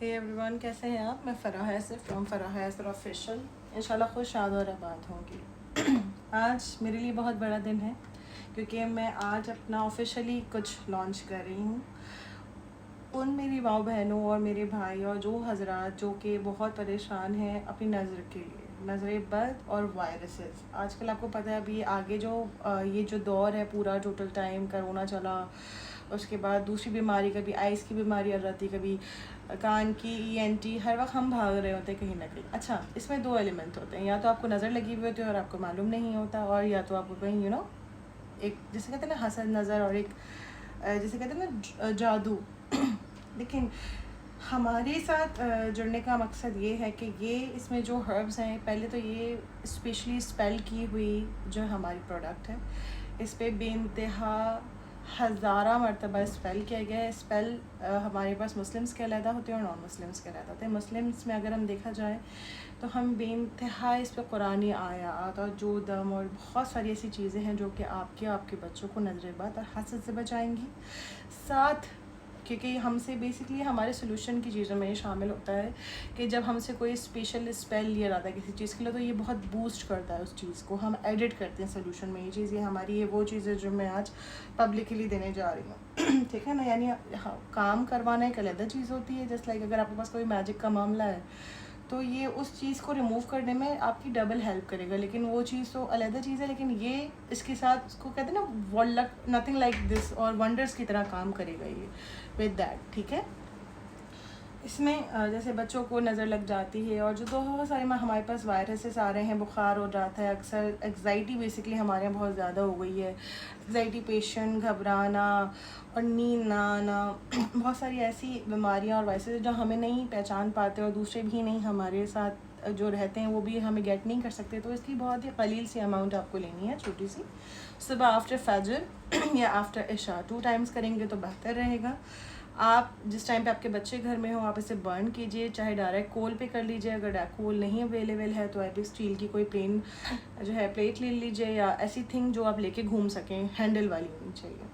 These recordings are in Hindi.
हे एवरीवन, कैसे हैं आप? मैं फ़राह हैसर फ्रॉम फ़राह हैसर ऑफिशियल। इंशाल्लाह खुश शाद और आबाद होंगी। आज मेरे लिए बहुत बड़ा दिन है क्योंकि मैं आज अपना ऑफिशियली कुछ लॉन्च कर रही हूँ। उन मेरी माँ बहनों और मेरे भाई और जो हजरात जो कि बहुत परेशान हैं अपनी नज़र के लिए, नज़र बद और वायरसेस। आजकल आपको पता है अभी आगे जो ये जो दौर है पूरा टोटल टाइम कोरोना चला, उसके बाद दूसरी बीमारी, कभी आइस की बीमारी आ जाती, कभी कान की ENT, हर वक्त हम भाग रहे होते हैं कहीं ना कहीं। अच्छा, इसमें दो एलिमेंट होते हैं, या तो आपको नज़र लगी हुई होती है और आपको मालूम नहीं होता, और या तो आपको कहीं एक जिसे कहते हैं ना हसद नज़र, और एक जिसे कहते हैं ना जादू। लेकिन हमारे साथ जुड़ने का मकसद ये है कि ये इसमें जो हर्ब्स हैं, पहले तो ये स्पेशली स्पेल की हुई जो हमारी प्रोडक्ट है, इस पर बेइंतहा हज़ारा मरतबा स्पेल किया गया है। स्पेल हमारे पास मुस्लिम्स के अलहदा होते हैं और नॉन मुस्लिम्स के अलहदा होते हैं। मुस्लिम्स में अगर हम देखा जाए तो हम बेइंतहा इस पर कुरानी आयात और जो दम और बहुत सारी ऐसी चीज़ें हैं जो कि आपके बच्चों को नज़र-ए-बद और हसद से बचाएंगी। साथ क्योंकि हमसे बेसिकली हमारे सोल्यूशन की चीज़ों में ये शामिल होता है कि जब हमसे कोई स्पेशल स्पेल लिया जाता है किसी चीज़ के लिए, तो ये बहुत बूस्ट करता है उस चीज़ को, हम एडिट करते हैं सोल्यूशन में। ये चीज़ ये हमारी, ये वो चीज़ है जो मैं आज पब्लिकली देने जा रही हूँ। ठीक है ना? यानी हाँ, काम करवाना एक अलग चीज़ होती है। जस्ट लाइक अगर आपके पास कोई मैजिक का मामला है तो ये उस चीज़ को रिमूव करने में आपकी डबल हेल्प करेगा, लेकिन वो चीज़ तो अलग चीज़ है। लेकिन ये इसके साथ उसको कहते हैं ना नथिंग लाइक दिस, और वंडर्स की तरह काम करेगा ये विद दैट। ठीक है, इसमें जैसे बच्चों को नज़र लग जाती है, और जो बहुत सारे हमारे पास वायरसेस आ रहे हैं, बुखार हो जाता है अक्सर, एग्ज़ाइटी बेसिकली हमारे यहाँ बहुत ज़्यादा हो गई है, एग्ज़ाइटी, पेशेंट, घबराना और नींद ना आना, बहुत सारी ऐसी बीमारियाँ और वायरसेस जो हमें नहीं पहचान पाते और दूसरे भी नहीं हमारे साथ जो रहते हैं वो भी हमें गेट नहीं कर सकते। तो इसकी बहुत ही कलील सी अमाउंट आपको लेनी है, छोटी सी, सुबह आफ्टर फजर या आफ्टर इशा, 2 टाइम्स करेंगे तो बेहतर रहेगा। आप जिस टाइम पे आपके बच्चे घर में हो आप इसे बर्न कीजिए, चाहे डायरेक्ट कोल पे कर लीजिए, अगर कोल नहीं अवेलेबल है तो आप स्टील की कोई प्लेन जो है प्लेट ले लीजिए, या ऐसी थिंग जो आप लेके घूम सकें, हैंडल वाली होनी चाहिए।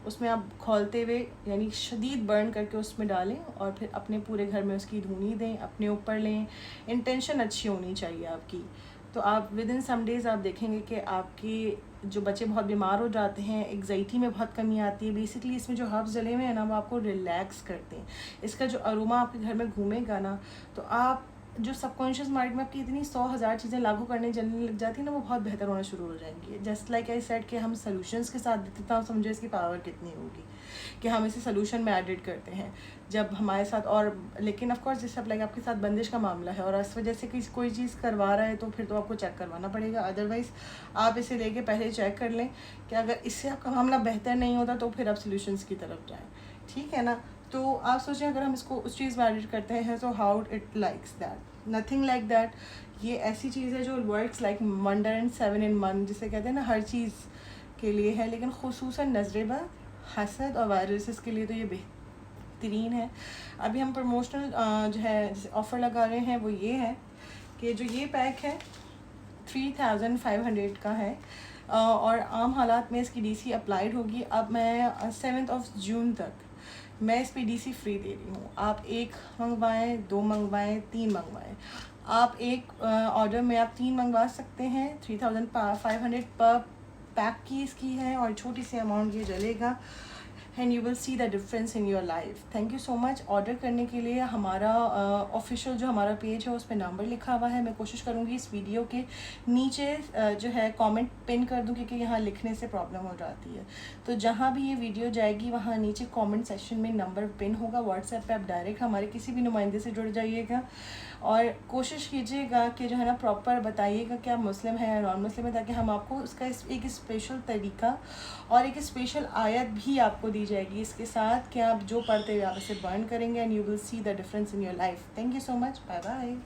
उसमें आप खोलते हुए यानी शदीद बर्न करके उसमें डालें और फिर अपने पूरे घर में उसकी धुनी दें, अपने ऊपर लें। इंटेंशन अच्छी होनी चाहिए आपकी। तो आप विद इन सम डेज़ आप देखेंगे कि आपके जो बच्चे बहुत बीमार हो जाते हैं, एग्जाइटी में बहुत कमी आती है। बेसिकली इसमें जो हर्ब्स डले हुए हैं ना, वो आपको रिलैक्स करते हैं। इसका जो अरोमा आपके घर में घूमेगा ना, तो आप जो सबकॉन्शियस माइंड में आपकी इतनी 100,000 चीज़ें लागू करने चलने लग जाती है ना, वो बहुत बेहतर होना शुरू हो जाएंगी। जस्ट लाइक आई सेड कि हम सोल्यूशंस के साथ देते तो आप समझो इसकी पावर कितनी होगी कि हम इसे सोल्यूशन में एडिट करते हैं जब हमारे साथ। और लेकिन ऑफ कोर्स जैसे लाइक आपके साथ बंदिश का मामला है और इस वजह से कोई चीज़ करवा रहा है तो फिर तो आपको चेक करवाना पड़ेगा। अदरवाइज़ आप इसे लेके पहले चेक कर लें कि अगर इससे आपका मामला बेहतर नहीं होता तो फिर आप सोल्यूशंस की तरफ जाएँ। ठीक है ना? तो आप सोचें अगर हम इसको उस चीज़ में एडिट करते हैं तो how it likes that, nothing like that. ये ऐसी चीज़ है जो works like wonder and 7 in 1, जिसे कहते हैं ना, हर चीज़ के लिए है, लेकिन खुसूसन नज़र-ए-बद, हसद और वायरसेस के लिए तो ये बेहतरीन है। अभी हम प्रमोशनल जो है ऑफ़र लगा रहे हैं वो ये है कि जो ये पैक है 3500 का है, और आम हालात में इसकी DC अप्लाइड होगी। अब मैं 7 जून तक मैं इस पे DC फ्री दे रही हूँ। आप 1 मंगवाएँ, 2 मंगवाएँ, 3 मंगवाएँ। आप एक ऑर्डर में आप 3 मंगवा सकते हैं। 3500 पर पैक की इसकी है, और छोटी सी अमाउंट ये जलेगा, and you will see the difference in your life. Thank you so much. Order करने के लिए हमारा ऑफिशियल जो हमारा पेज है उस पर नंबर लिखा हुआ है। मैं कोशिश करूँगी इस वीडियो के नीचे जो है कमेंट पिन कर दूँ, क्योंकि यहाँ लिखने से प्रॉब्लम हो जाती है। तो जहाँ भी ये वीडियो जाएगी वहाँ नीचे कमेंट सेक्शन में नंबर पिन होगा। व्हाट्सएप पे आप डायरेक्ट हमारे किसी भी नुमाइंदे से जुड़ जाइएगा, और कोशिश कीजिएगा कि जो है ना प्रॉपर बताइएगा कि आप मुस्लिम हैं या नॉन मुस्लिम है, ताकि हम आपको उसका एक स्पेशल तरीका और एक स्पेशल आयत भी आपको दी जाएगी इसके साथ, कि आप जो पढ़ते हुए आप इसे बर्न करेंगे, and you will see the difference in your life. Thank you so much. Bye bye.